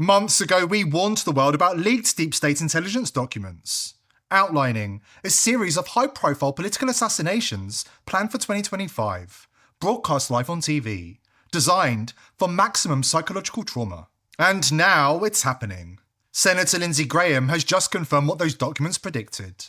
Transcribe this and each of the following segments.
Months ago, we warned the world about leaked deep state intelligence documents, outlining a series of high-profile political assassinations planned for 2025, broadcast live on TV, designed for maximum psychological trauma. And now it's happening. Senator Lindsey Graham has just confirmed what those documents predicted.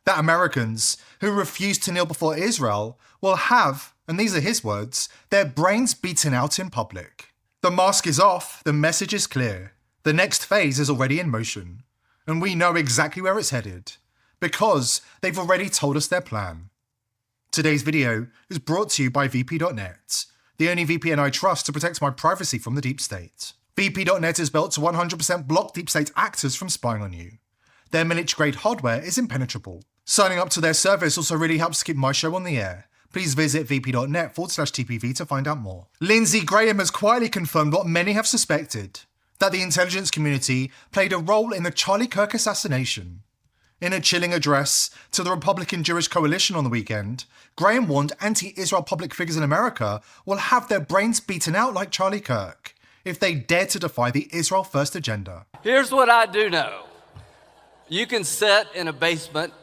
That Americans who refuse to kneel before Israel will have, and these are his words, their brains beaten out in public. The mask is off, the message is clear. The next phase is already in motion. And we know exactly where it's headed, because they've already told us their plan. Today's video is brought to you by VP.net, the only VPN I trust to protect my privacy from the deep state. VP.net is built to 100% block deep state actors from spying on you. Their military-grade hardware is impenetrable. Signing up to their service also really helps keep my show on the air. Please visit vp.net/TPV to find out more. Lindsey Graham has quietly confirmed what many have suspected, that the intelligence community played a role in the Charlie Kirk assassination. In a chilling address to the Republican Jewish Coalition on the weekend, Graham warned anti-Israel public figures in America will have their brains beaten out like Charlie Kirk if they dare to defy the Israel First agenda. Here's what I do know. You can sit in a basement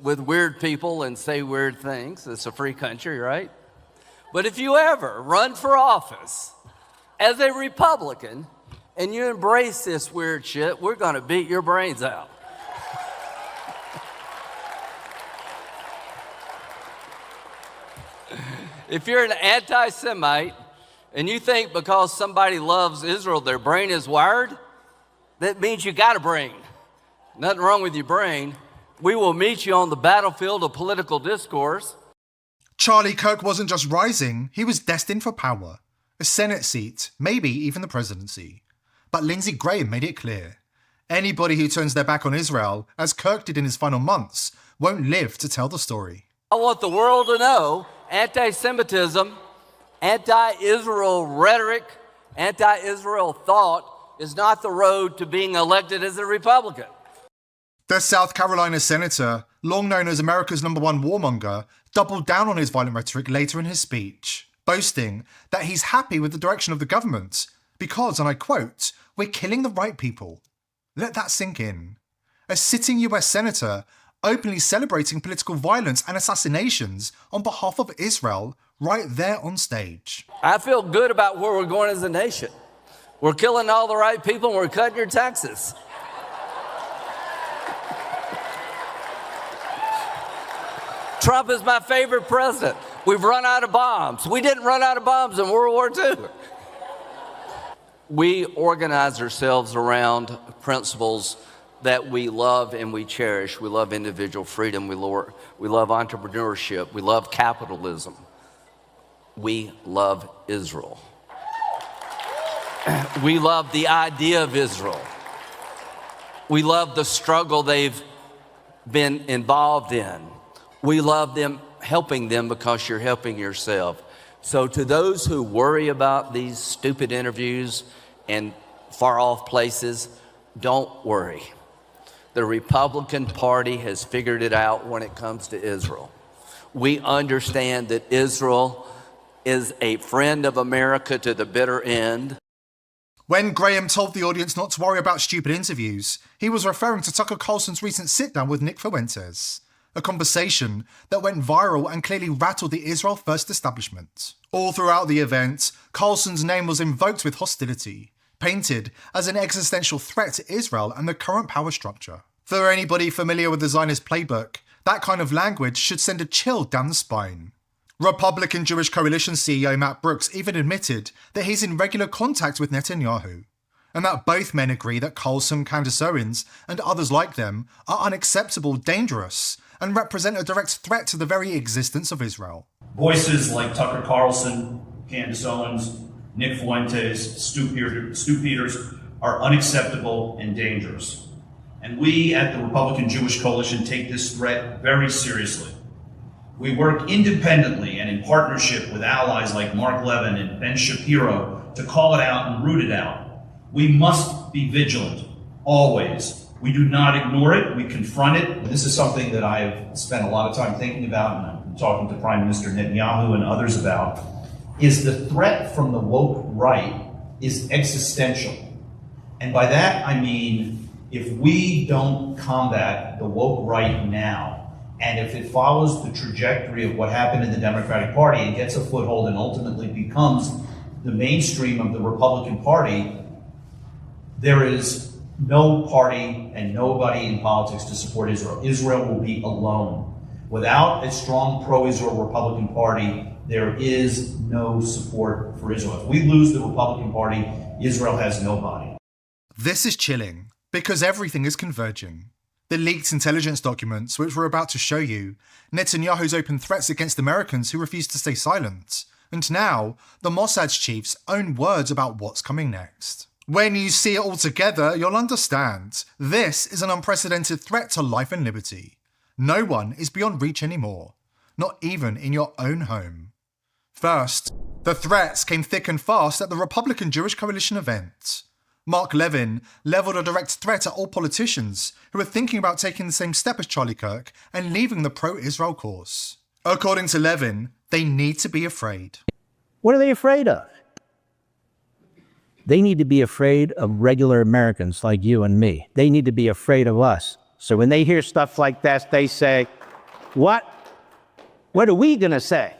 with weird people and say weird things. It's a free country, right? But if you ever run for office as a Republican and you embrace this weird shit, we're going to beat your brains out. If you're an anti-Semite and you think because somebody loves Israel, their brain is wired, that means you got a brain. Nothing wrong with your brain. We will meet you on the battlefield of political discourse. Charlie Kirk wasn't just rising, he was destined for power. A Senate seat, maybe even the presidency. But Lindsey Graham made it clear. Anybody who turns their back on Israel, as Kirk did in his final months, won't live to tell the story. I want the world to know anti-Semitism, anti-Israel rhetoric, anti-Israel thought is not the road to being elected as a Republican. The South Carolina senator, long known as America's #1 warmonger, doubled down on his violent rhetoric later in his speech, boasting that he's happy with the direction of the government because, and I quote, "we're killing the right people." Let that sink in. A sitting US senator openly celebrating political violence and assassinations on behalf of Israel right there on stage. I feel good about where we're going as a nation. We're killing all the right people and we're cutting your taxes. Trump is my favorite president. We've run out of bombs. We didn't run out of bombs in World War II. We organize ourselves around principles that we love and we cherish. We love individual freedom. We love entrepreneurship. We love capitalism. We love Israel. We love the idea of Israel. We love the struggle they've been involved in. We love them, helping them because you're helping yourself. So to those who worry about these stupid interviews and far off places, don't worry. The Republican Party has figured it out when it comes to Israel. We understand that Israel is a friend of America to the bitter end. When Graham told the audience not to worry about stupid interviews, he was referring to Tucker Carlson's recent sit-down with Nick Fuentes, a conversation that went viral and clearly rattled the Israel First establishment. All throughout the event, Carlson's name was invoked with hostility, painted as an existential threat to Israel and the current power structure. For anybody familiar with the Zionist playbook, that kind of language should send a chill down the spine. Republican Jewish Coalition CEO Matt Brooks even admitted that he's in regular contact with Netanyahu, and that both men agree that Carlson, Candace Owens, and others like them are unacceptable, dangerous, and represent a direct threat to the very existence of Israel. Voices like Tucker Carlson, Candace Owens, Nick Fuentes, Stu Peters are unacceptable and dangerous. And we at the Republican Jewish Coalition take this threat very seriously. We work independently and in partnership with allies like Mark Levin and Ben Shapiro to call it out and root it out. We must be vigilant, always. We do not ignore it, we confront it. And this is something that I've spent a lot of time thinking about, and I'm talking to Prime Minister Netanyahu and others about, is the threat from the woke right is existential. And by that, I mean, if we don't combat the woke right now, and if it follows the trajectory of what happened in the Democratic Party and gets a foothold and ultimately becomes the mainstream of the Republican Party, there is no party and nobody in politics to support Israel. Israel will be alone. Without a strong pro-Israel Republican Party, there is no support for Israel. If we lose the Republican Party, Israel has nobody. This is chilling, because everything is converging. The leaked intelligence documents, which we're about to show you, Netanyahu's open threats against Americans who refuse to stay silent, and now, the Mossad's chief's own words about what's coming next. When you see it all together, you'll understand. This is an unprecedented threat to life and liberty. No one is beyond reach anymore, not even in your own home. First, the threats came thick and fast at the Republican Jewish Coalition event. Mark Levin leveled a direct threat at all politicians who are thinking about taking the same step as Charlie Kirk and leaving the pro-Israel cause. According to Levin, they need to be afraid. What are they afraid of? They need to be afraid of regular Americans like you and me. They need to be afraid of us. So when they hear stuff like that, they say, what? What are we going to say?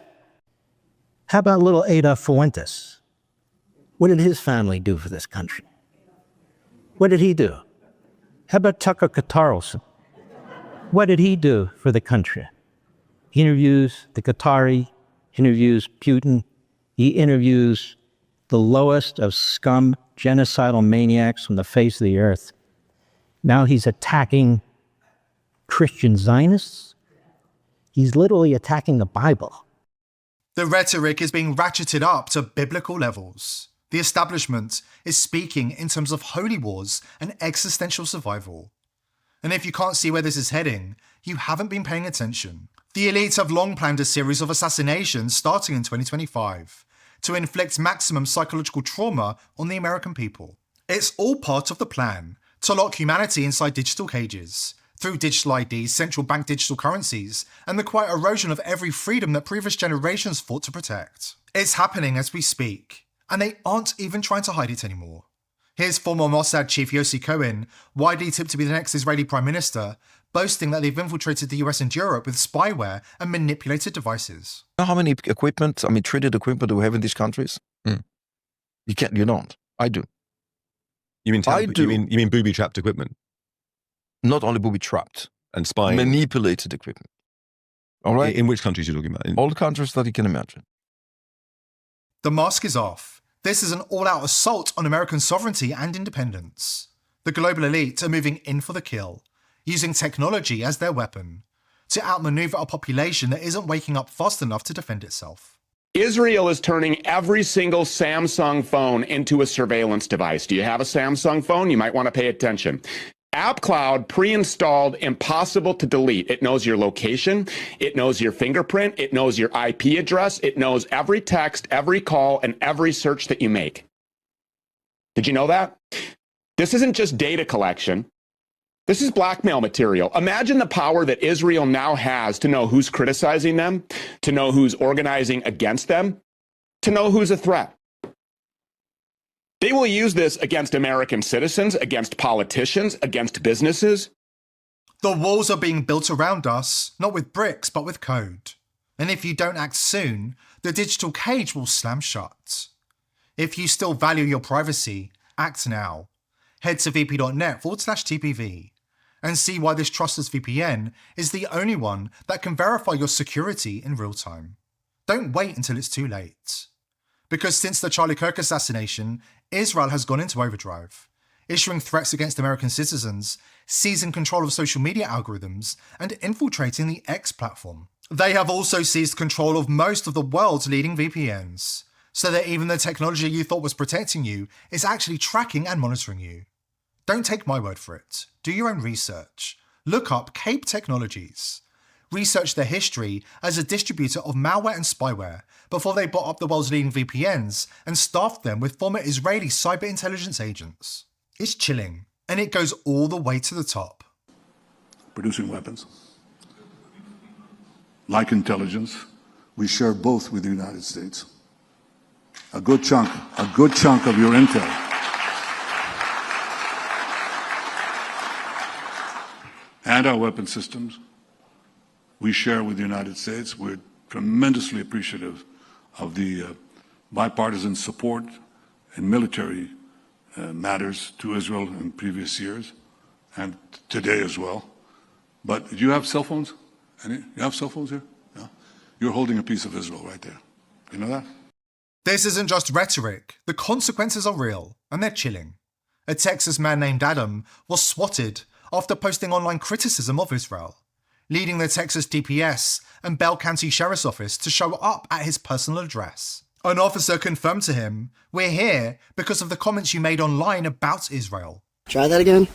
How about little Ada Fuentes? What did his family do for this country? What did he do? How about Tucker Carlson? What did he do for the country? He interviews the Qatari, interviews Putin, he interviews the lowest of scum, genocidal maniacs from the face of the earth. Now he's attacking Christian Zionists. He's literally attacking the Bible. The rhetoric is being ratcheted up to biblical levels. The establishment is speaking in terms of holy wars and existential survival. And if you can't see where this is heading, you haven't been paying attention. The elite have long planned a series of assassinations starting in 2025 to inflict maximum psychological trauma on the American people. It's all part of the plan to lock humanity inside digital cages, through digital IDs, central bank digital currencies, and the quiet erosion of every freedom that previous generations fought to protect. It's happening as we speak, and they aren't even trying to hide it anymore. Here's former Mossad chief Yossi Cohen, widely tipped to be the next Israeli prime minister, boasting that they've infiltrated the US and Europe with spyware and manipulated devices. You know how many equipment, treated equipment do we have in these countries? You don't. I do. You mean booby-trapped equipment? Not only booby-trapped. And spying? Manipulated equipment. All right? In which countries are you talking about? All the countries that you can imagine. The mask is off. This is an all-out assault on American sovereignty and independence. The global elite are moving in for the kill, using technology as their weapon, to outmaneuver a population that isn't waking up fast enough to defend itself. Israel is turning every single Samsung phone into a surveillance device. Do you have a Samsung phone? You might want to pay attention. App Cloud pre-installed, impossible to delete. It knows your location, it knows your fingerprint, it knows your IP address, it knows every text, every call, and every search that you make. Did you know that? This isn't just data collection. This is blackmail material. Imagine the power that Israel now has to know who's criticizing them, to know who's organizing against them, to know who's a threat. They will use this against American citizens, against politicians, against businesses. The walls are being built around us, not with bricks, but with code. And if you don't act soon, the digital cage will slam shut. If you still value your privacy, act now. Head to vp.net/TPV and see why this trustless VPN is the only one that can verify your security in real time. Don't wait until it's too late. Because since the Charlie Kirk assassination, Israel has gone into overdrive, issuing threats against American citizens, seizing control of social media algorithms, and infiltrating the X platform. They have also seized control of most of the world's leading VPNs, so that even the technology you thought was protecting you is actually tracking and monitoring you. Don't take my word for it. Do your own research. Look up Cape Technologies. Research their history as a distributor of malware and spyware before they bought up the world's leading VPNs and staffed them with former Israeli cyber intelligence agents. It's chilling, and it goes all the way to the top. Producing weapons. Like intelligence, we share both with the United States. A good chunk of your intel and our weapon systems we share with the United States. We're tremendously appreciative of the bipartisan support in military matters to Israel in previous years and today as well. But do you have cell phones? You have cell phones here? Yeah. You're holding a piece of Israel right there. You know that? This isn't just rhetoric. The consequences are real, and they're chilling. A Texas man named Adam was swatted after posting online criticism of Israel, leading the Texas DPS and Bell County Sheriff's Office to show up at his personal address. An officer confirmed to him, "We're here because of the comments you made online about Israel." Try that again.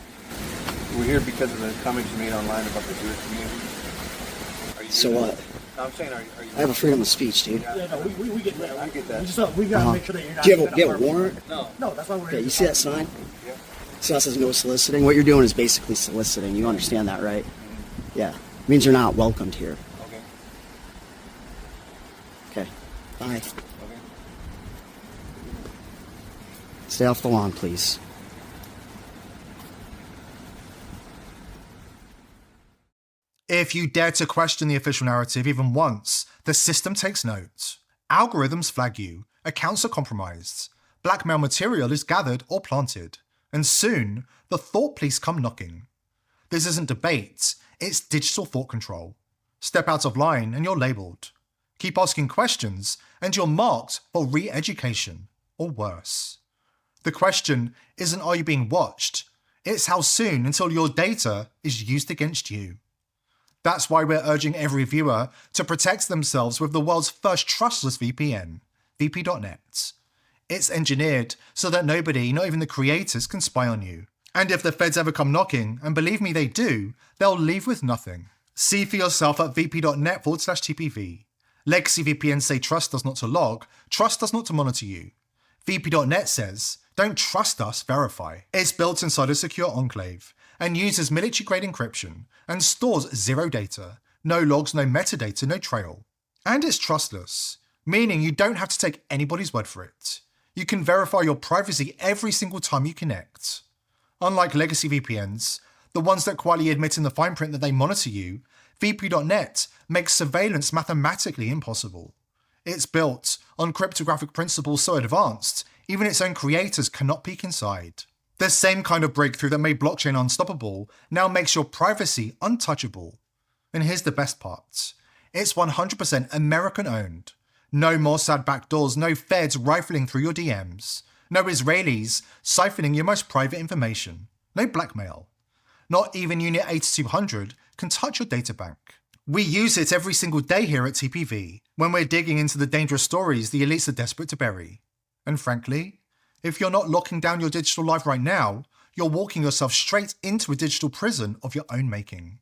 We're here because of the comments you made online about the Jewish community. So what? No, I'm saying, are you I have a freedom of speech, dude. Yeah, no, we get that. I get that. We gotta make sure that you're not. Do you have a warrant? No, that's why we're here. You see that sign? Yeah. See how it says no soliciting? What you're doing is basically soliciting. You understand that, right? Yeah. It means you're not welcomed here. Okay. Okay. Bye. Okay. Stay off the lawn, please. If you dare to question the official narrative even once, the system takes note. Algorithms flag you, accounts are compromised, blackmail material is gathered or planted, and soon the thought police come knocking. This isn't debate, it's digital thought control. Step out of line and you're labelled. Keep asking questions and you're marked for re-education, or worse. The question isn't are you being watched, it's how soon until your data is used against you. That's why we're urging every viewer to protect themselves with the world's first trustless VPN, vp.net. It's engineered so that nobody, not even the creators, can spy on you. And if the feds ever come knocking, and believe me they do, they'll leave with nothing. See for yourself at vp.net/TPV. Legacy VPNs say trust us not to log, trust us not to monitor you. vp.net says, don't trust us, verify. It's built inside a secure enclave and uses military-grade encryption and stores zero data, no logs, no metadata, no trail. And it's trustless, meaning you don't have to take anybody's word for it. You can verify your privacy every single time you connect. Unlike legacy VPNs, the ones that quietly admit in the fine print that they monitor you, vp.net makes surveillance mathematically impossible. It's built on cryptographic principles so advanced, even its own creators cannot peek inside. The same kind of breakthrough that made blockchain unstoppable now makes your privacy untouchable. And here's the best part. It's 100% American-owned. No Mossad backdoors, no feds rifling through your DMs. No Israelis siphoning your most private information. No blackmail. Not even Unit 8200 can touch your databank. We use it every single day here at TPV, when we're digging into the dangerous stories the elites are desperate to bury. And frankly, if you're not locking down your digital life right now, you're walking yourself straight into a digital prison of your own making.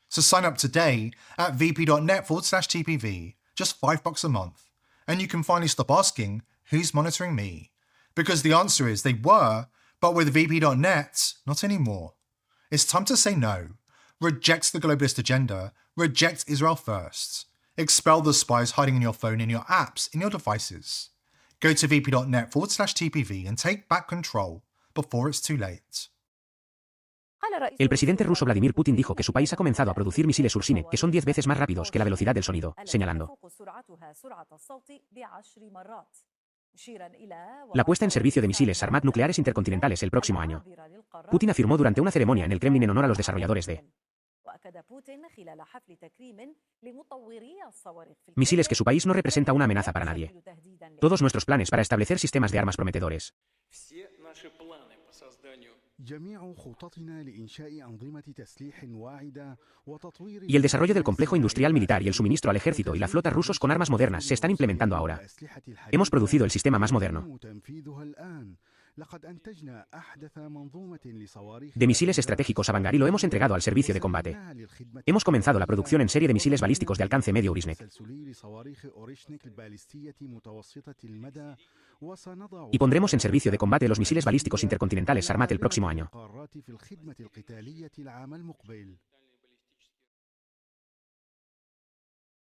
So sign up today at vp.net/TPV, just $5 a month, and you can finally stop asking, who's monitoring me? Because the answer is they were, but with vp.net, not anymore. It's time to say no. Reject the globalist agenda, reject Israel first. Expel the spies hiding in your phone, in your apps, in your devices. Go to vp.net/TPV and take back control before it's too late. El presidente ruso Vladimir Putin dijo que su país ha comenzado a producir misiles Ursine, que son 10 veces más rápidos que la velocidad del sonido, señalando: la puesta en servicio de misiles Sarmat nucleares intercontinentales el próximo año. Putin afirmó durante una ceremonia en el Kremlin en honor a los desarrolladores de misiles que su país no representa una amenaza para nadie. Todos nuestros planes para establecer sistemas de armas prometedores y el desarrollo del complejo industrial militar y el suministro al ejército y la flota rusos con armas modernas se están implementando ahora. Hemos producido el sistema más moderno de misiles estratégicos a Bangar y lo hemos entregado al servicio de combate. Hemos comenzado la producción en serie de misiles balísticos de alcance medio Orishnik. Y pondremos en servicio de combate los misiles balísticos intercontinentales Sarmat el próximo año.